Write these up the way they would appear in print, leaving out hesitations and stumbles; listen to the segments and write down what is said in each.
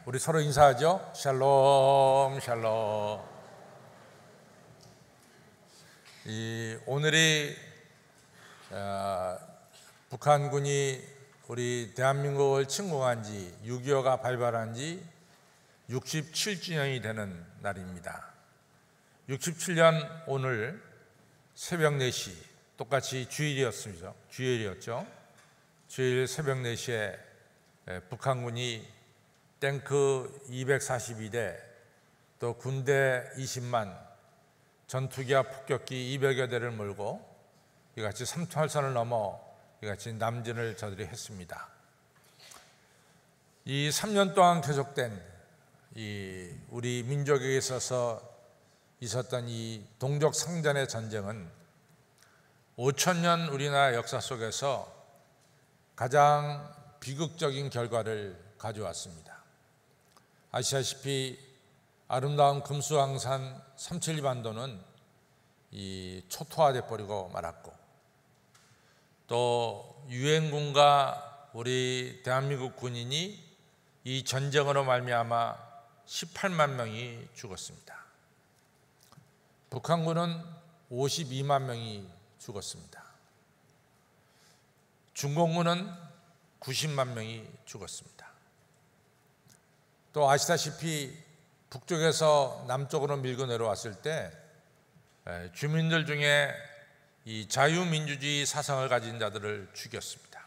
우리 서로 인사하죠. 샬롬 샬롬. 오늘이 북한군이 우리 대한민국을 침공한 지 6.25가 발발한 지 67주년이 되는 날입니다. 67년 오늘 새벽 4시 똑같이 주일이었죠. 주일 새벽 4시에 북한군이 탱크 242대 또 군대 20만 전투기와 폭격기 200여 대를 몰고 이같이 삼투할선을 넘어 이같이 남진을 저들이 했습니다. 이 3년 동안 계속된 우리 민족에 있어서 있었던 이 동족 상전의 전쟁은 5,000년 우리나라 역사 속에서 가장 비극적인 결과를 가져왔습니다. 아시다시피 아름다운 금수강산 372 반도는 초토화돼 버리고 말았고, 또 유엔군과 우리 대한민국 군인이 이 전쟁으로 말미암아 18만 명이 죽었습니다. 북한군은 52만 명이 죽었습니다. 중공군은 90만 명이 죽었습니다. 또 아시다시피 북쪽에서 남쪽으로 밀고 내려왔을 때 주민들 중에 이 자유민주주의 사상을 가진 자들을 죽였습니다.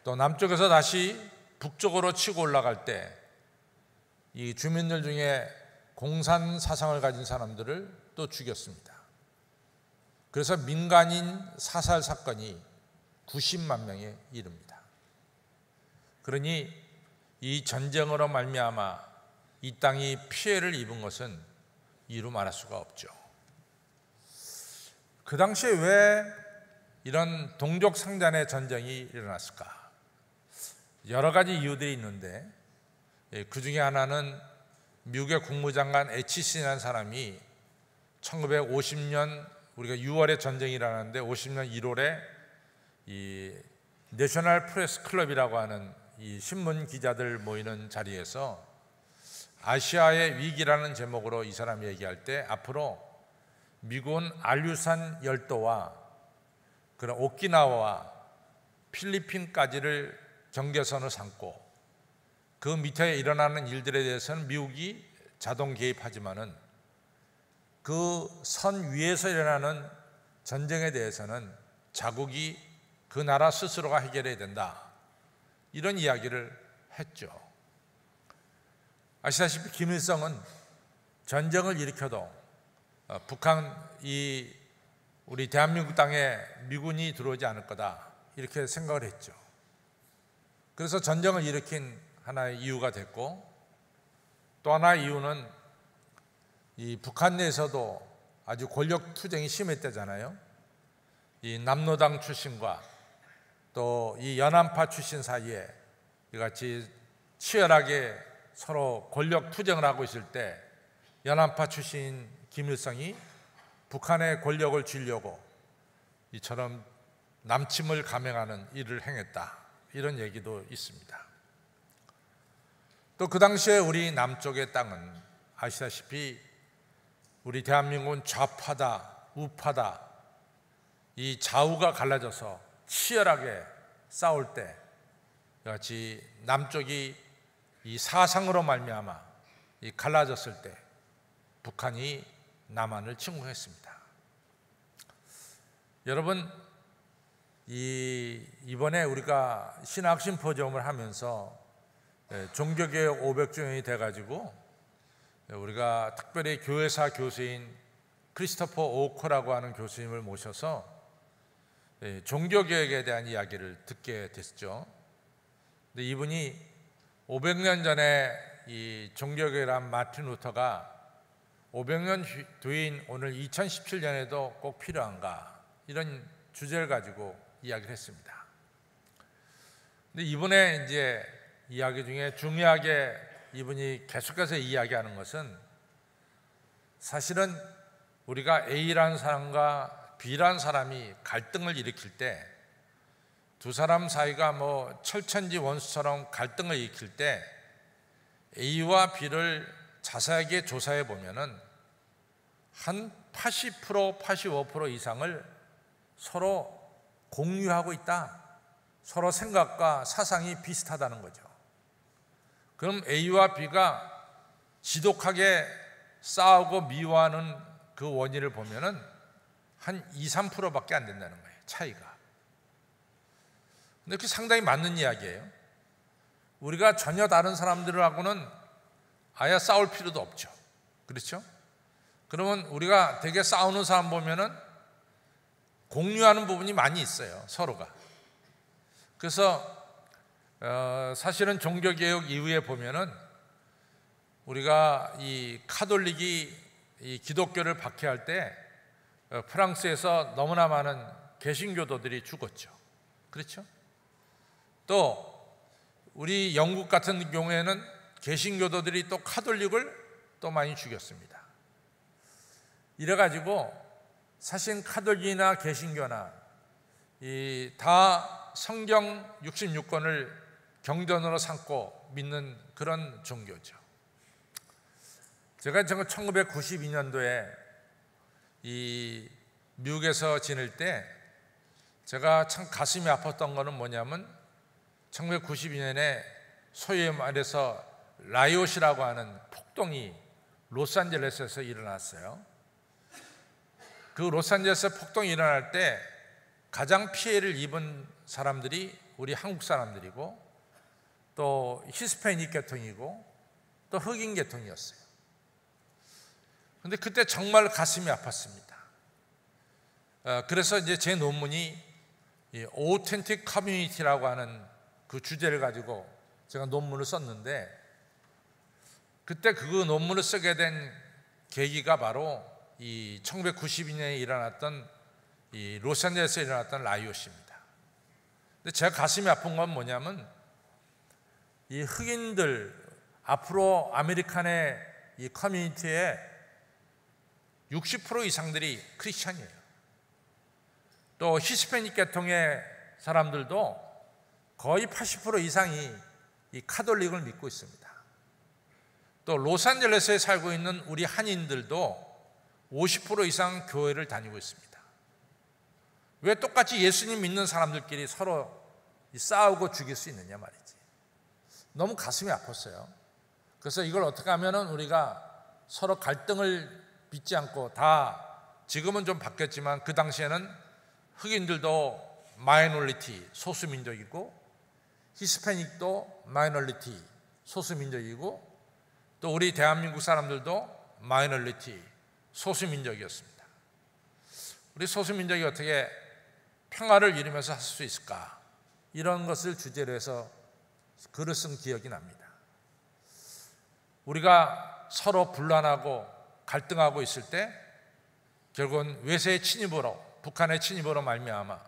또 남쪽에서 다시 북쪽으로 치고 올라갈 때 이 주민들 중에 공산 사상을 가진 사람들을 또 죽였습니다. 그래서 민간인 사살 사건이 90만 명에 이릅니다. 그러니 이 전쟁으로 말미암아 이 땅이 피해를 입은 것은 이루 말할 수가 없죠. 그 당시에 왜 이런 동족 상잔의 전쟁이 일어났을까? 여러 가지 이유들이 있는데 그 중에 하나는 미국의 국무장관 에치슨이라는 사람이 1950년 우리가 6월에 전쟁이 일어났는데 50년 1월에 이 내셔널 프레스 클럽이라고 하는 이 신문 기자들 모이는 자리에서 아시아의 위기라는 제목으로 이 사람이 얘기할 때 앞으로 미국은 알류산 열도와 그런 오키나와와 필리핀까지를 경계선을 삼고 그 밑에 일어나는 일들에 대해서는 미국이 자동 개입하지만은 그 선 위에서 일어나는 전쟁에 대해서는 자국이 그 나라 스스로가 해결해야 된다, 이런 이야기를 했죠. 아시다시피 김일성은 전쟁을 일으켜도 북한 우리 대한민국 땅에 미군이 들어오지 않을 거다, 이렇게 생각을 했죠. 그래서 전쟁을 일으킨 하나의 이유가 됐고, 또 하나의 이유는 이 북한 내에서도 아주 권력 투쟁이 심했대잖아요. 이 남로당 출신과 또 이 연안파 출신 사이에 이같이 치열하게 서로 권력 투쟁을 하고 있을 때 연안파 출신 김일성이 북한의 권력을 쥐려고 이처럼 남침을 감행하는 일을 행했다, 이런 얘기도 있습니다. 또 그 당시에 우리 남쪽의 땅은 아시다시피 우리 대한민국은 좌파다 우파다 이 좌우가 갈라져서 치열하게 싸울 때 같이 남쪽이 이 사상으로 말미암아 갈라졌을 때 북한이 남한을 침공했습니다. 여러분, 이번에 우리가 신학 심포지엄을 하면서 종교개혁 500주년이 돼가지고 우리가 특별히 교회사 교수인 크리스토퍼 오코라고 하는 교수님을 모셔서 종교개혁에 대한 이야기를 듣게 됐죠. 근데 이분이 500년 전에 이 종교개혁한 마틴 루터가 500년 뒤인 오늘 2017년에도 꼭 필요한가, 이런 주제를 가지고 이야기를 했습니다. 근데 이번에 이제 이야기 중에 중요하게 이분이 계속해서 이야기하는 것은 사실은 우리가 A라는 사람과 B라는 사람이 갈등을 일으킬 때 두 사람 사이가 뭐 철천지 원수처럼 갈등을 일으킬 때 A와 B를 자세하게 조사해 보면은 한 80%, 85% 이상을 서로 공유하고 있다. 서로 생각과 사상이 비슷하다는 거죠. 그럼 A와 B가 지독하게 싸우고 미워하는 그 원인을 보면은 한 2, 3%밖에 안 된다는 거예요. 차이가. 근데 그게 상당히 맞는 이야기예요. 우리가 전혀 다른 사람들하고는 아예 싸울 필요도 없죠. 그렇죠? 그러면 우리가 되게 싸우는 사람 보면은 공유하는 부분이 많이 있어요. 서로가. 그래서 사실은 종교개혁 이후에 보면은 우리가 이 카톨릭이 이 기독교를 박해할 때 프랑스에서 너무나 많은 개신교도들이 죽었죠. 그렇죠? 또 우리 영국 같은 경우에는 개신교도들이 또 카톨릭을 또 많이 죽였습니다. 이래가지고 사실 카톨릭이나 개신교나 다 성경 66권을 경전으로 삼고 믿는 그런 종교죠. 제가 1992년도에 이 미국에서 지낼 때 제가 참 가슴이 아팠던 거는 뭐냐면 1992년에 소위 말해서 라이엇이라고 하는 폭동이 로스앤젤레스에서 일어났어요. 그 로스앤젤레스 폭동이 일어날 때 가장 피해를 입은 사람들이 우리 한국 사람들이고 또 히스패닉 계통이고 또 흑인 계통이었어요. 근데 그때 정말 가슴이 아팠습니다. 그래서 이제 제 논문이 Authentic Community라고 하는 그 주제를 가지고 제가 논문을 썼는데 그때 그 논문을 쓰게 된 계기가 바로 이 1992년에 일어났던 이 로스앤젤레스에 일어났던 라이엇입니다. 근데 제가 가슴이 아픈 건 뭐냐면 이 흑인들 앞으로 아메리칸의 이 커뮤니티에 60% 이상들이 크리스찬이에요. 또 히스패닉 계통의 사람들도 거의 80% 이상이 이 카톨릭을 믿고 있습니다. 또 로스앤젤레스에 살고 있는 우리 한인들도 50% 이상 교회를 다니고 있습니다. 왜 똑같이 예수님 믿는 사람들끼리 서로 싸우고 죽일 수 있느냐 말이지. 너무 가슴이 아팠어요. 그래서 이걸 어떻게 하면은 우리가 서로 갈등을 빚지 않고 다 지금은 좀 바뀌었지만 그 당시에는 흑인들도 마이너리티 소수민족이고 히스패닉도 마이너리티 소수민족이고 또 우리 대한민국 사람들도 마이너리티 소수민족이었습니다. 우리 소수민족이 어떻게 평화를 이루면서 할 수 있을까? 이런 것을 주제로 해서 글을 쓴 기억이 납니다. 우리가 서로 분란하고 갈등하고 있을 때 결국은 외세의 침입으로 북한의 침입으로 말미암아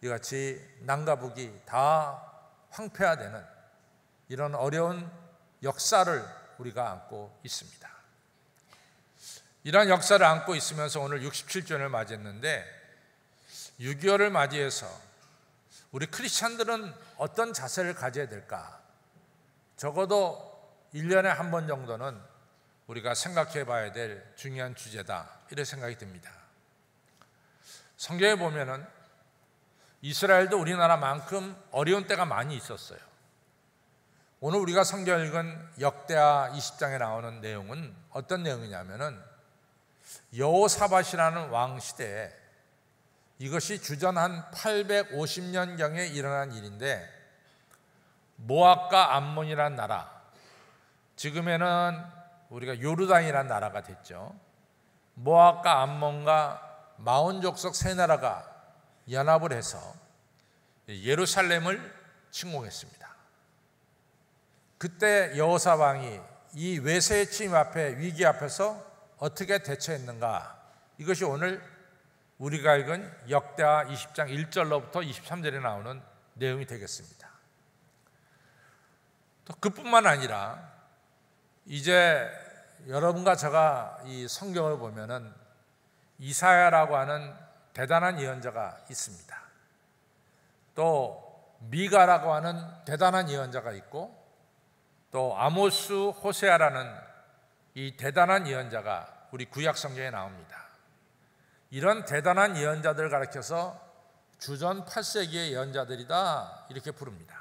이같이 남과 북이 다 황폐화되는 이런 어려운 역사를 우리가 안고 있습니다. 이러한 역사를 안고 있으면서 오늘 67주년을 맞이했는데 6.25를 맞이해서 우리 크리스찬들은 어떤 자세를 가져야 될까? 적어도 1년에 한 번 정도는 우리가 생각해 봐야 될 중요한 주제다 이런 생각이 듭니다. 성경에 보면은 이스라엘도 우리나라만큼 어려운 때가 많이 있었어요. 오늘 우리가 성경 읽은 역대하 20장에 나오는 내용은 어떤 내용이냐면은 여호사밧이라는 왕 시대에 이것이 주전 한 850년경에 일어난 일인데 모압과 암몬이라는 나라, 지금에는 우리가 요르단이라는 나라가 됐죠. 모압과 암몬과 마온 족속 세 나라가 연합을 해서 예루살렘을 침공했습니다. 그때 여호사 왕이 이 외세의 침입 앞에 위기 앞에서 어떻게 대처했는가? 이것이 오늘 우리가 읽은 역대하 20장 1절로부터 23절에 나오는 내용이 되겠습니다. 또 그뿐만 아니라 이제 여러분과 제가 이 성경을 보면은 이사야라고 하는 대단한 예언자가 있습니다. 또 미가라고 하는 대단한 예언자가 있고 또 아모스, 호세아라는 이 대단한 예언자가 우리 구약 성경에 나옵니다. 이런 대단한 예언자들을 가리켜서 주전 8세기의 예언자들이다 이렇게 부릅니다.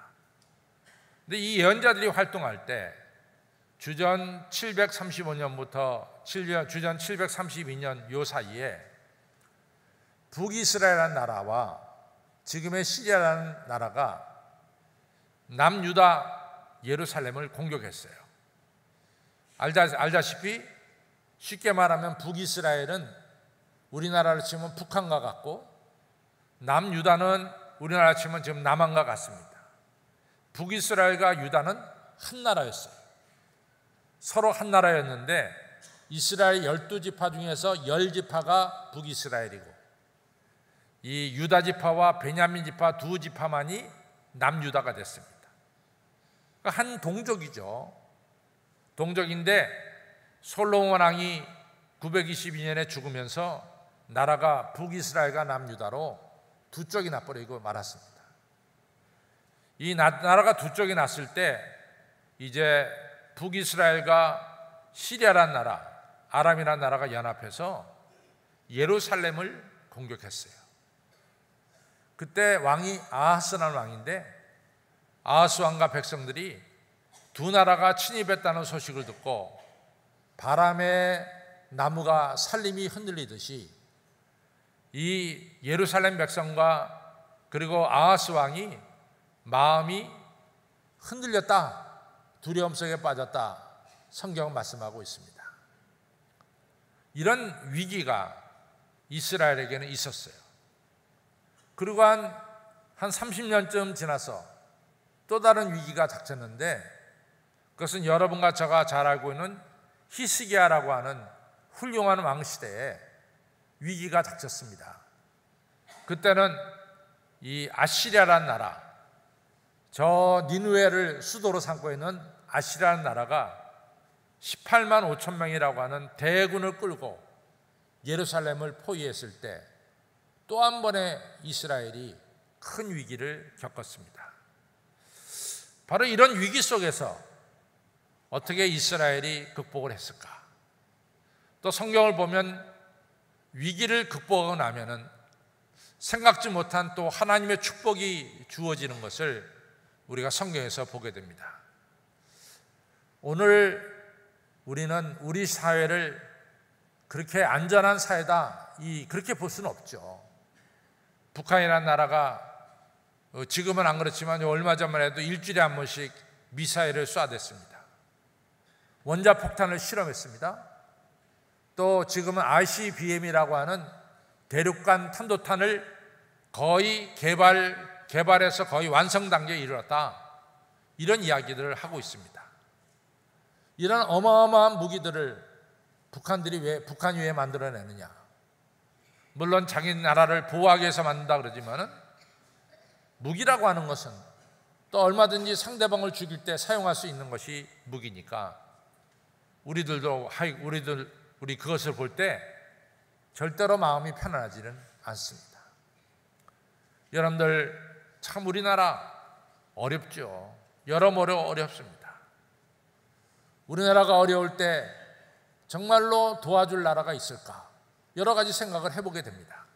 근데 이 예언자들이 활동할 때 주전 735년부터 주전 732년 요 사이에 북이스라엘이라는 나라와 지금의 시리아라는 나라가 남유다 예루살렘을 공격했어요. 알다시피 쉽게 말하면 북이스라엘은 우리나라로 치면 북한과 같고 남유다는 우리나라로 치면 지금 남한과 같습니다. 북이스라엘과 유다는 한 나라였어요. 서로 한 나라였는데 이스라엘 12지파 중에서 10지파가 북이스라엘이고 이 유다 지파와 베냐민 지파 두 지파만이 남유다가 됐습니다. 그러니까 한 동족이죠. 동족인데 솔로몬 왕이 922년에 죽으면서 나라가 북이스라엘과 남유다로 두 쪽이 나버리고 말았습니다. 이 나라가 두 쪽이 났을 때 이제 북이스라엘과 시리아라는 나라, 아람이라는 나라가 연합해서 예루살렘을 공격했어요. 그때 왕이 아하스라는 왕인데 아하스 왕과 백성들이 두 나라가 침입했다는 소식을 듣고 바람에 나무가 살림이 흔들리듯이 이 예루살렘 백성과 그리고 아하스 왕이 마음이 흔들렸다, 두려움 속에 빠졌다 성경은 말씀하고 있습니다. 이런 위기가 이스라엘에게는 있었어요. 그리고 한 30년쯤 지나서 또 다른 위기가 닥쳤는데 그것은 여러분과 제가 잘 알고 있는 히스기야라고 하는 훌륭한 왕 시대에 위기가 닥쳤습니다. 그때는 이 아시리아라는 나라, 저 니느웨를 수도로 삼고 있는 아시리아라는 나라가 18만 5천 명이라고 하는 대군을 끌고 예루살렘을 포위했을 때 또 한 번의 이스라엘이 큰 위기를 겪었습니다. 바로 이런 위기 속에서 어떻게 이스라엘이 극복을 했을까? 또 성경을 보면 위기를 극복하고 나면은 생각지 못한 또 하나님의 축복이 주어지는 것을 우리가 성경에서 보게 됩니다. 오늘 우리는 우리 사회를 그렇게 안전한 사회다 그렇게 볼 수는 없죠. 북한이라는 나라가 지금은 안 그렇지만 얼마 전만 해도 일주일에 한 번씩 미사일을 쏴댔습니다. 원자폭탄을 실험했습니다. 또 지금은 ICBM이라고 하는 대륙간 탄도탄을 거의 개발해서 거의 완성 단계에 이르렀다, 이런 이야기들을 하고 있습니다. 이런 어마어마한 무기들을 북한이 왜 만들어내느냐? 물론 자기 나라를 보호하기 위해서 만든다 그러지만은 무기라고 하는 것은 또 얼마든지 상대방을 죽일 때 사용할 수 있는 것이 무기니까 우리 그것을 볼 때 절대로 마음이 편안하지는 않습니다. 여러분들 참 우리나라 어렵죠. 여러모로 어렵습니다. 우리나라가 어려울 때 정말로 도와줄 나라가 있을까? 여러 가지 생각을 해보게 됩니다.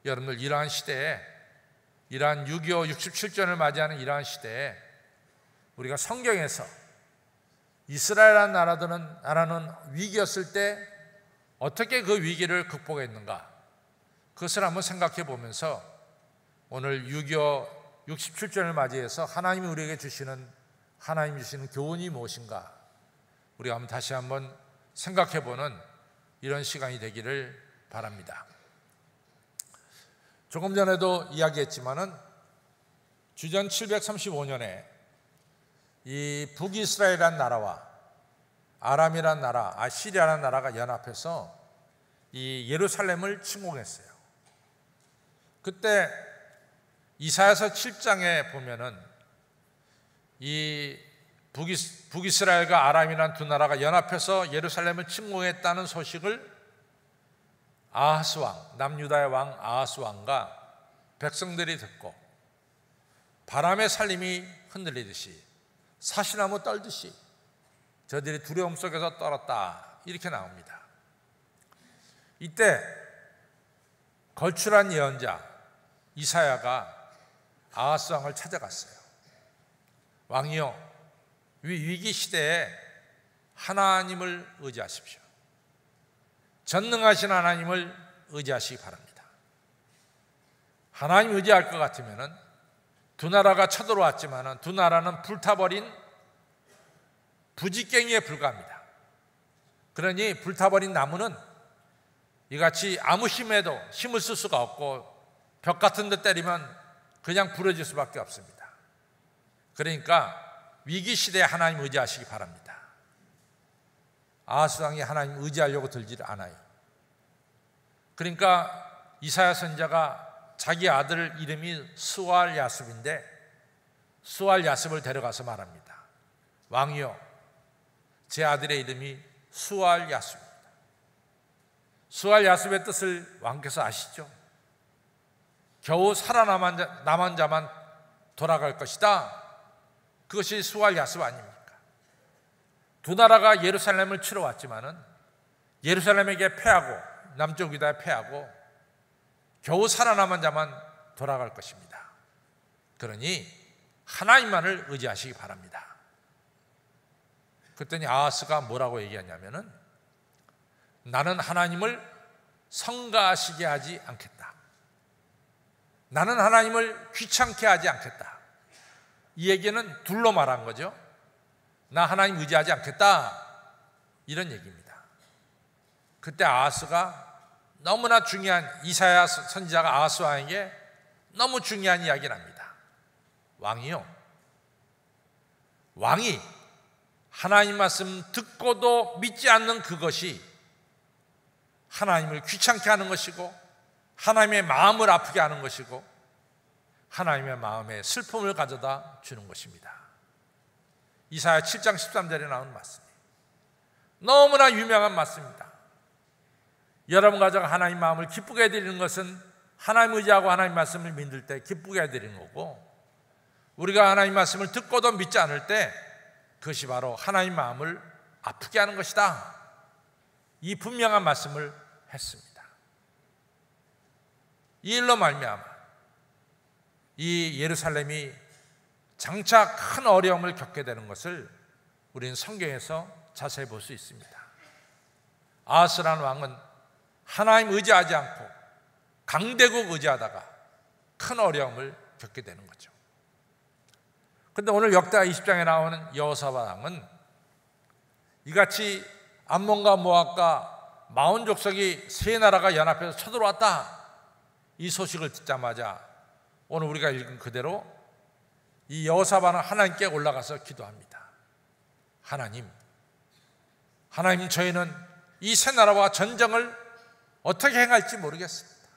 여러분들 이러한 시대에, 이러한 6.25 67전을 맞이하는 이러한 시대에 우리가 성경에서 이스라엘이라는 나라는 위기였을 때 어떻게 그 위기를 극복했는가, 그것을 한번 생각해 보면서 오늘 6.25 67전을 맞이해서 하나님이 우리에게 주시는 교훈이 무엇인가 우리가 다시 한번 생각해 보는 이런 시간이 되기를 바랍니다. 조금 전에도 이야기했지만은 주전 735년에 이 북이스라엘이라는 나라와 아람이라는 나라, 아시리아라는 나라가 연합해서 이 예루살렘을 침공했어요. 그때 이사야서 7장에 보면은 이 북이스라엘과 아람이라는 두 나라가 연합해서 예루살렘을 침공했다는 소식을 아하스 왕, 남유다의 왕 아하스 왕과 백성들이 듣고 바람의 살림이 흔들리듯이 사시나무 떨듯이 저들이 두려움 속에서 떨었다, 이렇게 나옵니다. 이때 걸출한 예언자 이사야가 아하스 왕을 찾아갔어요. 왕이여, 위기 시대에 하나님을 의지하십시오. 전능하신 하나님을 의지하시기 바랍니다. 하나님 의지할 것 같으면 두 나라가 쳐들어왔지만 두 나라는 불타버린 부지깽이에 불과합니다. 그러니 불타버린 나무는 이같이 아무 힘에도 힘을 쓸 수가 없고 벽 같은 데 때리면 그냥 부러질 수밖에 없습니다. 그러니까 위기 시대에 하나님 의지하시기 바랍니다. 아하스 왕이 하나님 의지하려고 들지를 않아요. 그러니까 이사야 선지자가 자기 아들 이름이 스왈 야습인데 스왈 야습을 데려가서 말합니다. 왕이여, 제 아들의 이름이 스왈 야습입니다. 스왈 야습의 뜻을 왕께서 아시죠? 겨우 살아남은 자만 돌아갈 것이다. 그것이 스왈 야습 아닙니까? 두 나라가 예루살렘을 치러 왔지만은 예루살렘에게 패하고 남쪽 유다에 패하고 겨우 살아남은 자만 돌아갈 것입니다. 그러니 하나님만을 의지하시기 바랍니다. 그랬더니 아하스가 뭐라고 얘기하냐면은 나는 하나님을 성가시게 하지 않겠다. 나는 하나님을 귀찮게 하지 않겠다. 이 얘기는 둘로 말한 거죠. 나 하나님 의지하지 않겠다, 이런 얘기입니다. 그때 아하스가 너무나 중요한, 이사야 선지자가 아하스 왕에게 너무 중요한 이야기를 합니다. 왕이요, 왕이 하나님 말씀 듣고도 믿지 않는 그것이 하나님을 귀찮게 하는 것이고 하나님의 마음을 아프게 하는 것이고 하나님의 마음에 슬픔을 가져다 주는 것입니다. 이사야 7장 13절에 나오는 말씀이에요. 너무나 유명한 말씀입니다. 여러분 가정 하나님 마음을 기쁘게 해드리는 것은 하나님 의지하고 하나님 말씀을 믿을 때 기쁘게 해드리는 거고, 우리가 하나님 말씀을 듣고도 믿지 않을 때 그것이 바로 하나님 마음을 아프게 하는 것이다. 이 분명한 말씀을 했습니다. 이 일로 말미암아 이 예루살렘이 장차 큰 어려움을 겪게 되는 것을 우리는 성경에서 자세히 볼 수 있습니다. 아하스라는 왕은 하나님 의지하지 않고 강대국 의지하다가 큰 어려움을 겪게 되는 거죠. 그런데 오늘 역대하 20장에 나오는 여호사밧 왕은 이같이 암몬과 모압과 마온 족속이 세 나라가 연합해서 쳐들어왔다, 이 소식을 듣자마자 오늘 우리가 읽은 그대로 이 여호사밧은 하나님께 올라가서 기도합니다. 하나님, 저희는 이 세 나라와 전쟁을 어떻게 행할지 모르겠습니다.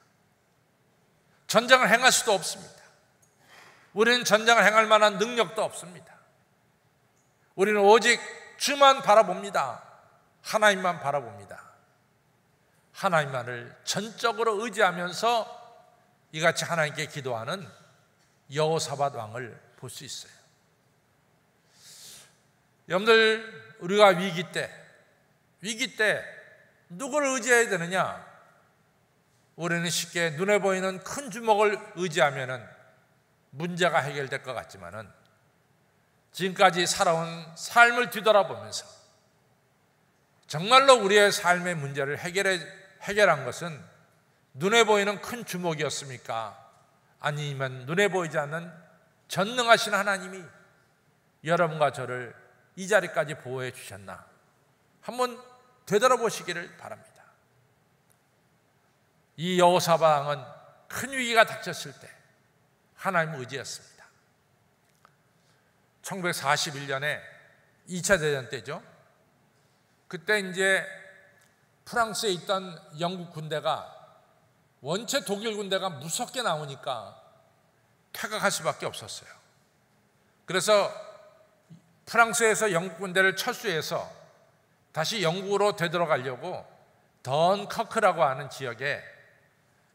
전쟁을 행할 수도 없습니다. 우리는 전쟁을 행할 만한 능력도 없습니다. 우리는 오직 주만 바라봅니다. 하나님만 바라봅니다. 하나님만을 전적으로 의지하면서 이같이 하나님께 기도하는 여호사밧 왕을 볼 수 있어요. 여러분들, 우리가 위기 때 누구를 의지해야 되느냐? 우리는 쉽게 눈에 보이는 큰 주먹을 의지하면 문제가 해결될 것 같지만은 지금까지 살아온 삶을 뒤돌아보면서 정말로 우리의 삶의 문제를 해결한 것은 눈에 보이는 큰 주먹이었습니까? 아니면 눈에 보이지 않는 전능하신 하나님이 여러분과 저를 이 자리까지 보호해 주셨나? 한번 되돌아보시기를 바랍니다. 이 여호사밧 왕은 큰 위기가 닥쳤을 때 하나님을 의지했습니다. 1941년에 2차 대전 때죠. 그때 이제 프랑스에 있던 영국 군대가 원체 독일 군대가 무섭게 나오니까 퇴각할 수밖에 없었어요. 그래서 프랑스에서 영국 군대를 철수해서 다시 영국으로 되돌아가려고 던커크라고 하는 지역에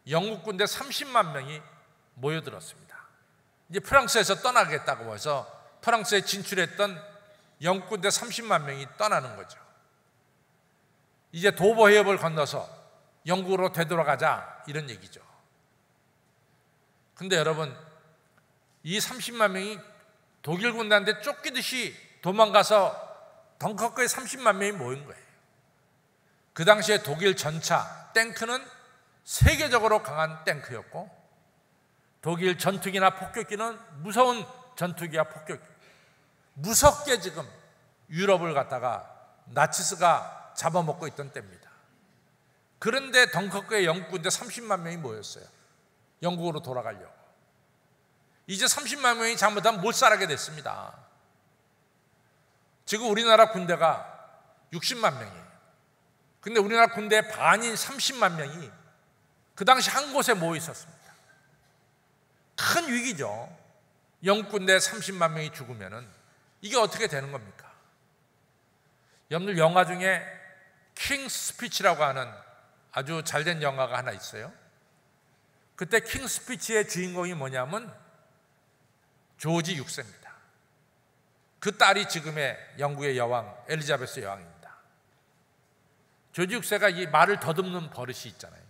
영국 군대 30만 명이 모여들었습니다. 이제 프랑스에서 떠나겠다고 해서 프랑스에 진출했던 영국 군대 30만 명이 떠나는 거죠. 이제 도보 해협을 건너서 영국으로 되돌아가자, 이런 얘기죠. 근데 여러분, 이 30만 명이 독일 군대한테 쫓기듯이 도망가서 덩커크에 30만 명이 모인 거예요. 그 당시에 독일 전차, 탱크는 세계적으로 강한 탱크였고, 독일 전투기나 폭격기는 무서운 전투기와 폭격기, 무섭게 지금 유럽을 갖다가 나치스가 잡아먹고 있던 때입니다. 그런데 덩커크에 영국 군대 30만 명이 모였어요. 영국으로 돌아가려고. 이제 30만 명이 잘못하면 못 살게 됐습니다. 지금 우리나라 군대가 60만 명이에요. 근데 우리나라 군대의 반인 30만 명이 그 당시 한 곳에 모여 있었습니다. 큰 위기죠. 영국 군대 30만 명이 죽으면은 이게 어떻게 되는 겁니까? 여러분들 영화 중에 킹스 스피치라고 하는 아주 잘된 영화가 하나 있어요. 그때 킹스 스피치의 주인공이 뭐냐면 조지 6세입니다. 그 딸이 지금의 영국의 여왕 엘리자베스 여왕입니다. 조지 6세가 이 말을 더듬는 버릇이 있잖아요.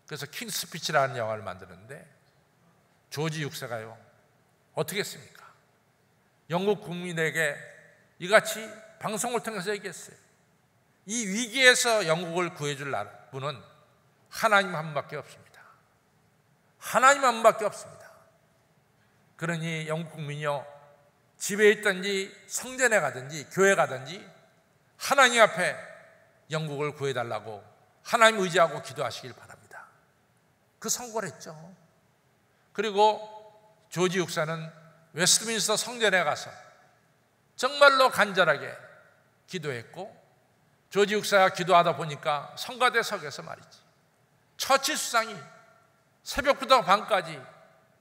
그래서 킹스 스피치라는 영화를 만드는데 조지 6세가요 어떻게 했습니까? 영국 국민에게 이같이 방송을 통해서 얘기했어요. 이 위기에서 영국을 구해줄 분은 하나님 한 분밖에 없습니다. 하나님 한 분밖에 없습니다. 그러니 영국 국민이요, 집에 있든지 성전에 가든지 교회 가든지 하나님 앞에 영국을 구해달라고 하나님 의지하고 기도하시길 바랍니다. 그 선고를 했죠. 그리고 조지 육사는 웨스트민스터 성전에 가서 정말로 간절하게 기도했고, 조지 육사가 기도하다 보니까 성가대석에서 말이지, 처치 수상이 새벽부터 밤까지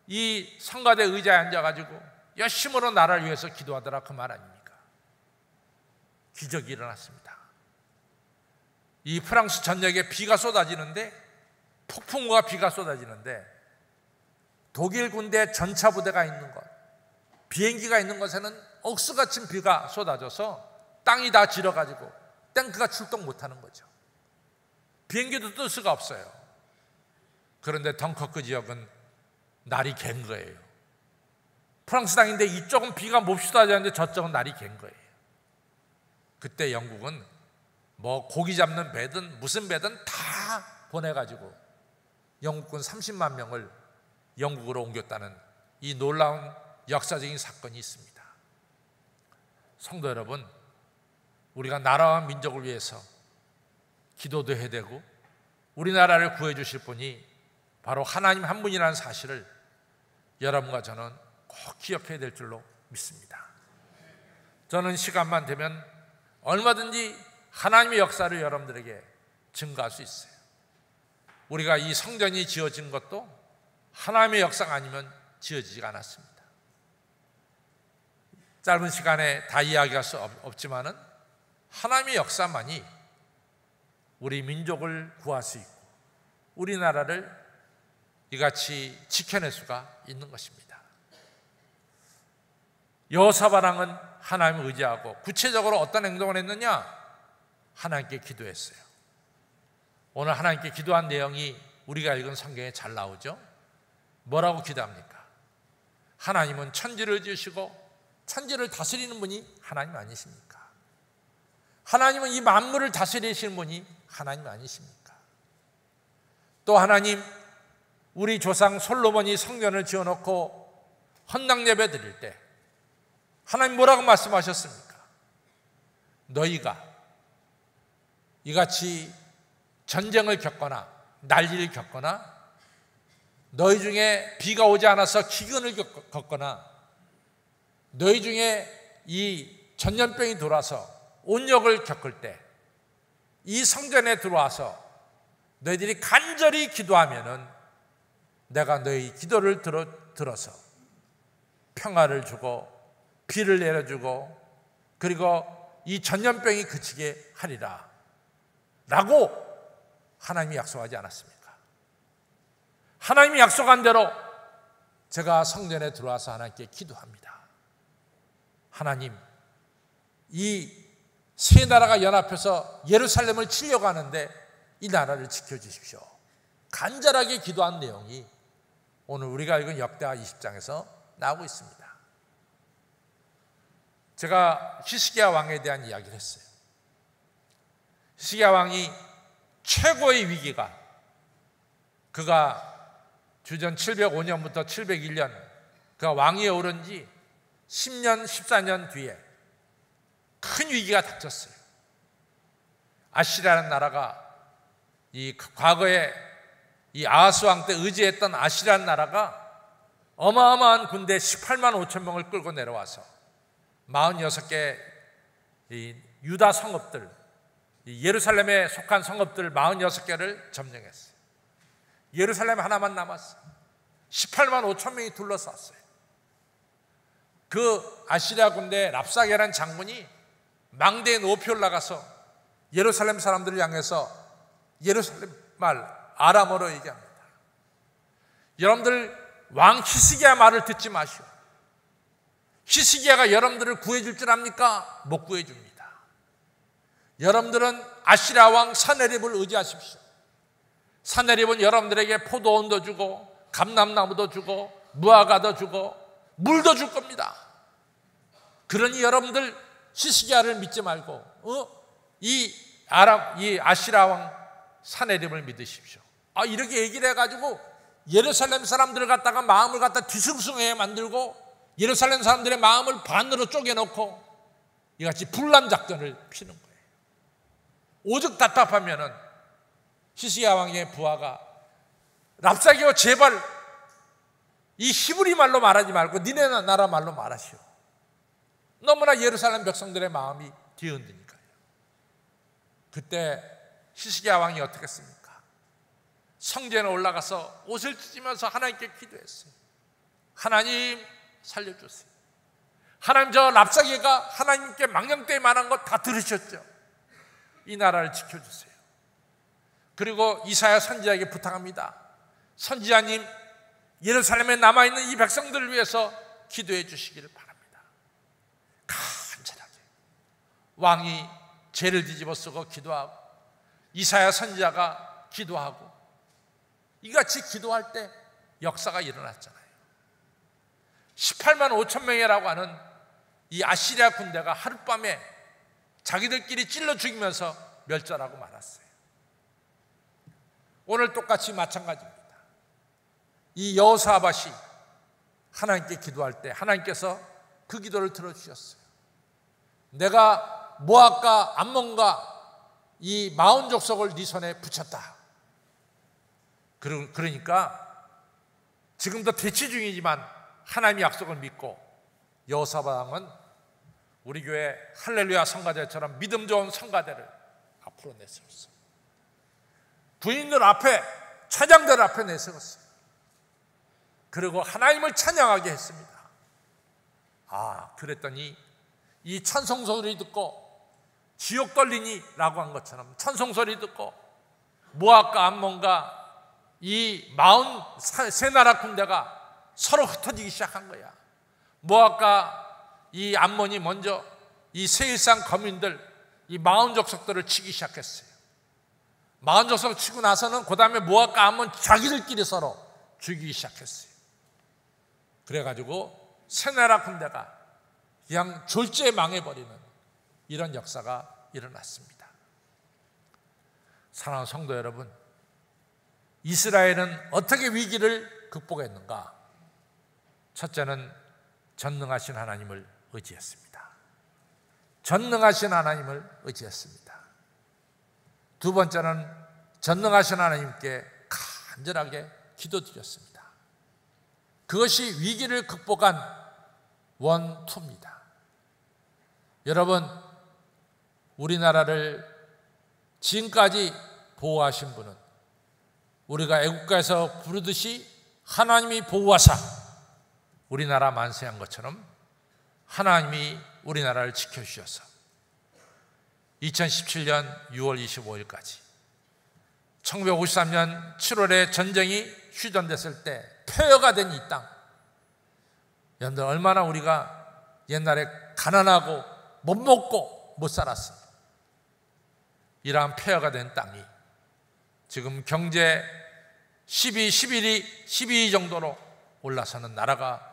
이 성가대 의자에 앉아가지고 열심으로 나라를 위해서 기도하더라, 그 말 아닙니까? 기적이 일어났습니다. 이 프랑스 전역에 비가 쏟아지는데, 폭풍과 비가 쏟아지는데 독일 군대 전차 부대가 있는 것, 비행기가 있는 곳에는 억수같이 비가 쏟아져서 땅이 다 질어가지고 탱크가 출동 못하는 거죠. 비행기도 뜰 수가 없어요. 그런데 덩커크 지역은 날이 갠 거예요. 프랑스 땅인데 이쪽은 비가 몹시 쏟아지는데 저쪽은 날이 갠 거예요. 그때 영국은 뭐 고기 잡는 배든 무슨 배든 다 보내가지고 영국군 30만 명을 영국으로 옮겼다는 이 놀라운 역사적인 사건이 있습니다. 성도 여러분, 우리가 나라와 민족을 위해서 기도도 해야 되고 우리나라를 구해 주실 분이 바로 하나님 한 분이라는 사실을 여러분과 저는 꼭 기억해야 될 줄로 믿습니다. 저는 시간만 되면 얼마든지 하나님의 역사를 여러분들에게 증거할 수 있어요. 우리가 이 성전이 지어진 것도 하나님의 역사가 아니면 지어지지가 않았습니다. 짧은 시간에 다 이야기할 수 없지만은 하나님의 역사만이 우리 민족을 구할 수 있고 우리나라를 이같이 지켜낼 수가 있는 것입니다. 여호사밧 왕은 하나님을 의지하고 구체적으로 어떤 행동을 했느냐? 하나님께 기도했어요. 오늘 하나님께 기도한 내용이 우리가 읽은 성경에 잘 나오죠? 뭐라고 기도합니까? 하나님은 천지를 지으시고 천지를 다스리는 분이 하나님 아니십니까? 하나님은 이 만물을 다스리시는 분이 하나님 아니십니까? 또 하나님, 우리 조상 솔로몬이 성전을 지어놓고 헌당 예배 드릴 때 하나님 뭐라고 말씀하셨습니까? 너희가 이같이 전쟁을 겪거나 난리를 겪거나 너희 중에 비가 오지 않아서 기근을 겪거나 너희 중에 이 전염병이 들어와서 온역을 겪을 때 이 성전에 들어와서 너희들이 간절히 기도하면은 내가 너희 기도를 들어서 평화를 주고 비를 내려주고 그리고 이 전염병이 그치게 하리라 라고 하나님이 약속하지 않았습니까? 하나님이 약속한 대로 제가 성전에 들어와서 하나님께 기도합니다. 하나님, 이 세 나라가 연합해서 예루살렘을 치려고 하는데 이 나라를 지켜주십시오. 간절하게 기도한 내용이 오늘 우리가 읽은 역대하 20장에서 나오고 있습니다. 제가 히스기야 왕에 대한 이야기를 했어요. 히스기야 왕이 최고의 위기가, 그가 주전 705년부터 701년 그가 왕위에 오른 지 10년, 14년 뒤에 큰 위기가 닥쳤어요. 아시리아라는 나라가, 이 과거에 이 아하스 왕 때 의지했던 아시리아라는 나라가 어마어마한 군대 18만 5천 명을 끌고 내려와서 46개 이 유다 성읍들, 이 예루살렘에 속한 성읍들 46개를 점령했어요. 예루살렘 하나만 남았어요. 18만 5천 명이 둘러쌌어요. 그 아시리아 군대 랍사게라는 장군이 망대에 높이 올라가서 예루살렘 사람들을 향해서 예루살렘 말 아람어로 얘기합니다. 여러분들 왕 히스기야 말을 듣지 마시오. 히스기야가 여러분들을 구해줄 줄 압니까? 못 구해줍니다. 여러분들은 아시리아 왕 사네립을 의지하십시오. 사네립은 여러분들에게 포도원도 주고 감람나무도 주고 무화과도 주고 물도 줄 겁니다. 그러니 여러분들 히스기야를 믿지 말고 이 아시리아 왕 사네립을 믿으십시오. 이렇게 얘기를 해가지고 예루살렘 사람들을 갖다가 마음을 갖다 뒤숭숭하게 만들고 예루살렘 사람들의 마음을 반으로 쪼개놓고 이같이 분란 작전을 피는 거예요. 오죽 답답하면은 히스기야 왕의 부하가 랍사게요, 제발 이 히브리 말로 말하지 말고 니네 나라 말로 말하시오. 너무나 예루살렘 백성들의 마음이 뒤흔드니까요. 그때 히스기야 왕이 어떻게 했습니까? 성전에 올라가서 옷을 찢으면서 하나님께 기도했어요. 하나님 살려주세요. 하나님, 저 랍사게가 하나님께 망령되이 말한 것 다 들으셨죠? 이 나라를 지켜주세요. 그리고 이사야 선지자에게 부탁합니다. 선지자님, 예루살렘에 남아있는 이 백성들을 위해서 기도해 주시기를 바랍니다. 간절하게 왕이 죄를 뒤집어 쓰고 기도하고 이사야 선지자가 기도하고 이같이 기도할 때 역사가 일어났잖아요. 18만 5천 명이라고 하는 이 아시리아 군대가 하룻밤에 자기들끼리 찔러 죽이면서 멸절하고 말았어요. 오늘 똑같이 마찬가지입니다. 이 여호사밧이 하나님께 기도할 때 하나님께서 그 기도를 들어주셨어요. 내가 모압과 암몬과 이 마온 족속을 네 손에 붙였다. 그러니까 지금도 대치 중이지만 하나님의 약속을 믿고 여호사밧 왕은 우리 교회 할렐루야 성가대처럼 믿음 좋은 성가대를 앞으로 내세웠어요. 부인들 앞에, 차장들 앞에 내세웠어요. 그리고 하나님을 찬양하게 했습니다. 그랬더니 이 찬송소리 듣고 지옥 떨리니 라고 한 것처럼 찬송소리 듣고 모압과 암몬과 이 마온 세 나라 군대가 서로 흩어지기 시작한 거야. 모압과 이 암몬이 먼저 이 세일상 거민들, 이 마온 족속들을 치기 시작했어요. 마온 족속 치고 나서는 그 다음에 모압과 암몬 자기들끼리 서로 죽이기 시작했어요. 그래가지고 세 나라 군대가 그냥 졸지에 망해버리는 이런 역사가 일어났습니다. 사랑하는 성도 여러분, 이스라엘은 어떻게 위기를 극복했는가? 첫째는 전능하신 하나님을 의지했습니다. 전능하신 하나님을 의지했습니다. 두 번째는 전능하신 하나님께 간절하게 기도드렸습니다. 그것이 위기를 극복한 원투입니다. 여러분, 우리나라를 지금까지 보호하신 분은 우리가 애국가에서 부르듯이 하나님이 보호하사 우리나라 만세한 것처럼 하나님이 우리나라를 지켜주셔서 2017년 6월 25일까지 1953년 7월에 전쟁이 휴전됐을 때 폐허가 된 이 땅, 여러분들 얼마나 우리가 옛날에 가난하고 못 먹고 못 살았습니다. 이러한 폐허가 된 땅이 지금 경제 12 정도로 올라서는 나라가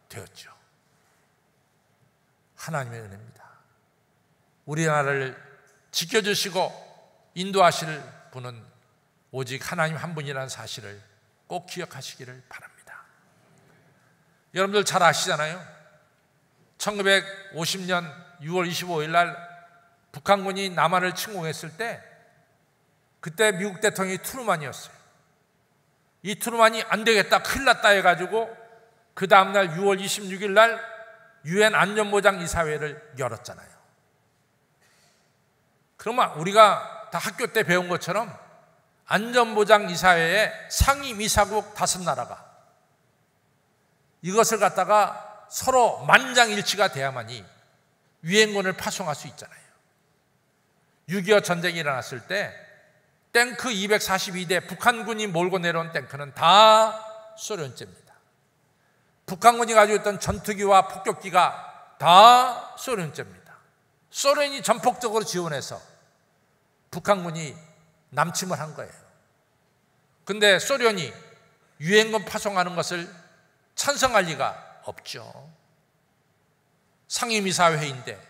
되었죠. 하나님의 은혜입니다. 우리나라를 지켜주시고 인도하실 분은 오직 하나님 한 분이라는 사실을 꼭 기억하시기를 바랍니다. 여러분들 잘 아시잖아요. 1950년 6월 25일 날 북한군이 남한을 침공했을 때 그때 미국 대통령이 트루만이었어요. 이 트루만이 안 되겠다, 큰일 났다 해가지고 그 다음날 6월 26일 날 유엔 안전보장이사회를 열었잖아요. 그러면 우리가 다 학교 때 배운 것처럼 안전보장이사회에 상임이사국 5나라가 이것을 갖다가 서로 만장일치가 돼야만이 유엔군을 파송할 수 있잖아요. 6.25 전쟁이 일어났을 때 탱크 242대 북한군이 몰고 내려온 탱크는 다 소련제입니다. 북한군이 가지고 있던 전투기와 폭격기가 다 소련제입니다. 소련이 전폭적으로 지원해서 북한군이 남침을 한 거예요. 근데 소련이 유엔군 파송하는 것을 찬성할 리가 없죠. 상임이사회인데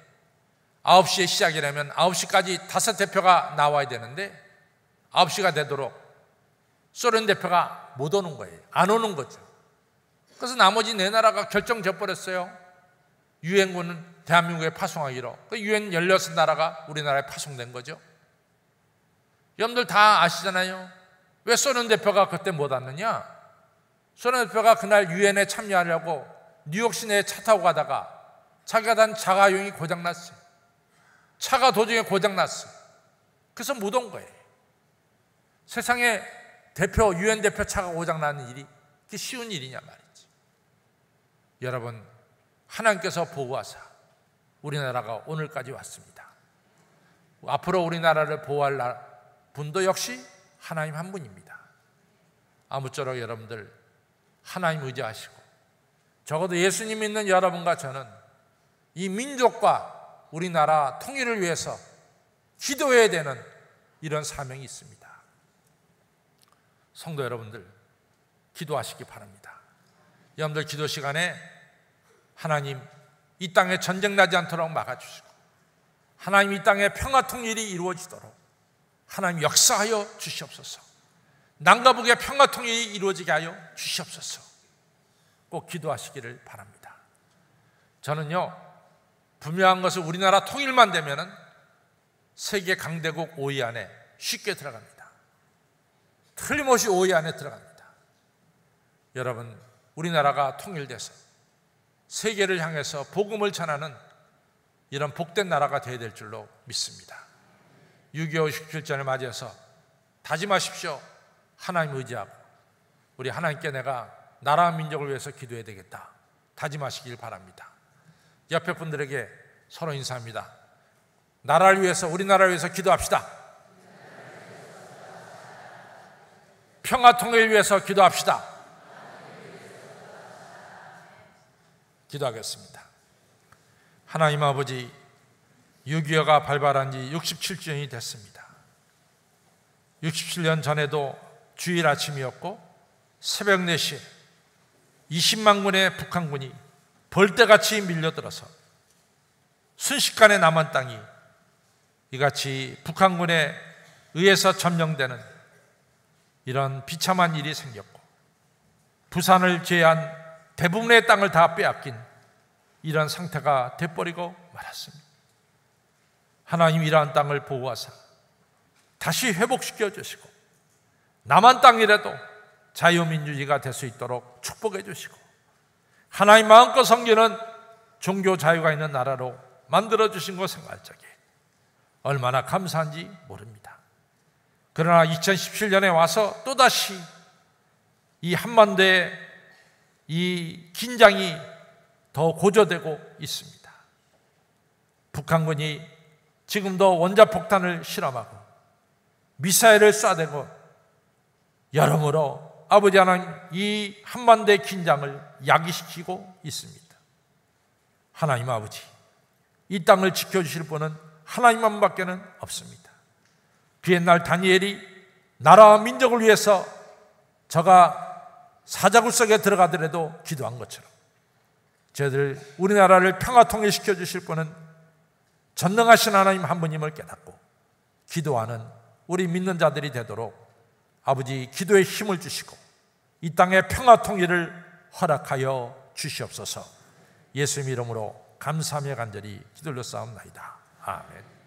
9시에 시작이라면 9시까지 5대표가 나와야 되는데 9시가 되도록 소련 대표가 못 오는 거예요. 안 오는 거죠. 그래서 나머지 4나라가 결정 져버렸어요. 유엔군은 대한민국에 파송하기로. 유엔 16나라가 우리나라에 파송된 거죠. 여러분들 다 아시잖아요. 왜 소련 대표가 그때 못 왔느냐? 소련 대표가 그날 유엔에 참여하려고 뉴욕 시내에 차 타고 가다가 자기가 단 자가용이 고장났어요. 차가 도중에 고장났어요. 그래서 못 온 거예요. 세상에 유엔 대표 차가 고장나는 일이 그게 쉬운 일이냐 말이지. 여러분, 하나님께서 보호하사 우리나라가 오늘까지 왔습니다. 앞으로 우리나라를 보호할 분도 역시 하나님 한 분입니다. 아무쪼록 여러분들 하나님 의지하시고 적어도 예수님 믿는 여러분과 저는 이 민족과 우리나라 통일을 위해서 기도해야 되는 이런 사명이 있습니다. 성도 여러분들 기도하시기 바랍니다. 여러분들 기도 시간에 하나님 이 땅에 전쟁 나지 않도록 막아주시고 하나님 이 땅에 평화 통일이 이루어지도록 하나님 역사하여 주시옵소서. 남과 북의 평화 통일이 이루어지게 하여 주시옵소서. 꼭 기도하시기를 바랍니다. 저는요, 분명한 것은 우리나라 통일만 되면은 세계 강대국 5위 안에 쉽게 들어갑니다. 틀림없이 5위 안에 들어갑니다. 여러분, 우리나라가 통일돼서 세계를 향해서 복음을 전하는 이런 복된 나라가 되어야 될 줄로 믿습니다. 6.25 17전을 맞이해서 다짐하십시오. 하나님 의지하고 우리 하나님께 내가 나라와 민족을 위해서 기도해야 되겠다. 다짐하시길 바랍니다. 옆에 분들에게 서로 인사합니다. 나라를 위해서, 우리나라를 위해서 기도합시다. 평화 통일을 위해서 기도합시다. 기도하겠습니다. 하나님 아버지, 6.25가 발발한 지 67주년이 됐습니다. 67년 전에도 주일 아침이었고 새벽 4시에 20만 군의 북한군이 벌떼같이 밀려들어서 순식간에 남한 땅이 이같이 북한군에 의해서 점령되는 이런 비참한 일이 생겼고 부산을 제외한 대부분의 땅을 다 빼앗긴 이런 상태가 돼버리고 말았습니다. 하나님 이러한 땅을 보호하사 다시 회복시켜 주시고 남한 땅이라도 자유민주주의가 될 수 있도록 축복해 주시고 하나님 마음껏 섬기는 종교 자유가 있는 나라로 만들어 주신 것 생각할 적에 얼마나 감사한지 모릅니다. 그러나 2017년에 와서 또다시 이 한반도의 이 긴장이 더 고조되고 있습니다. 북한군이 지금도 원자폭탄을 실험하고 미사일을 쏴대고 여러모로 아버지 하나님 이 한반도의 긴장을 야기시키고 있습니다. 하나님 아버지, 이 땅을 지켜주실 분은 하나님만 밖에는 없습니다. 그 옛날 다니엘이 나라와 민족을 위해서 저가 사자굴 속에 들어가더라도 기도한 것처럼 저희들 우리나라를 평화통일시켜 주실 분은 전능하신 하나님 한 분임을 깨닫고 기도하는 우리 믿는 자들이 되도록 아버지 기도에 힘을 주시고 이 땅의 평화통일을 허락하여 주시옵소서. 예수님 이름으로 감사하며 간절히 기도를 쌓옵나이다. 아멘.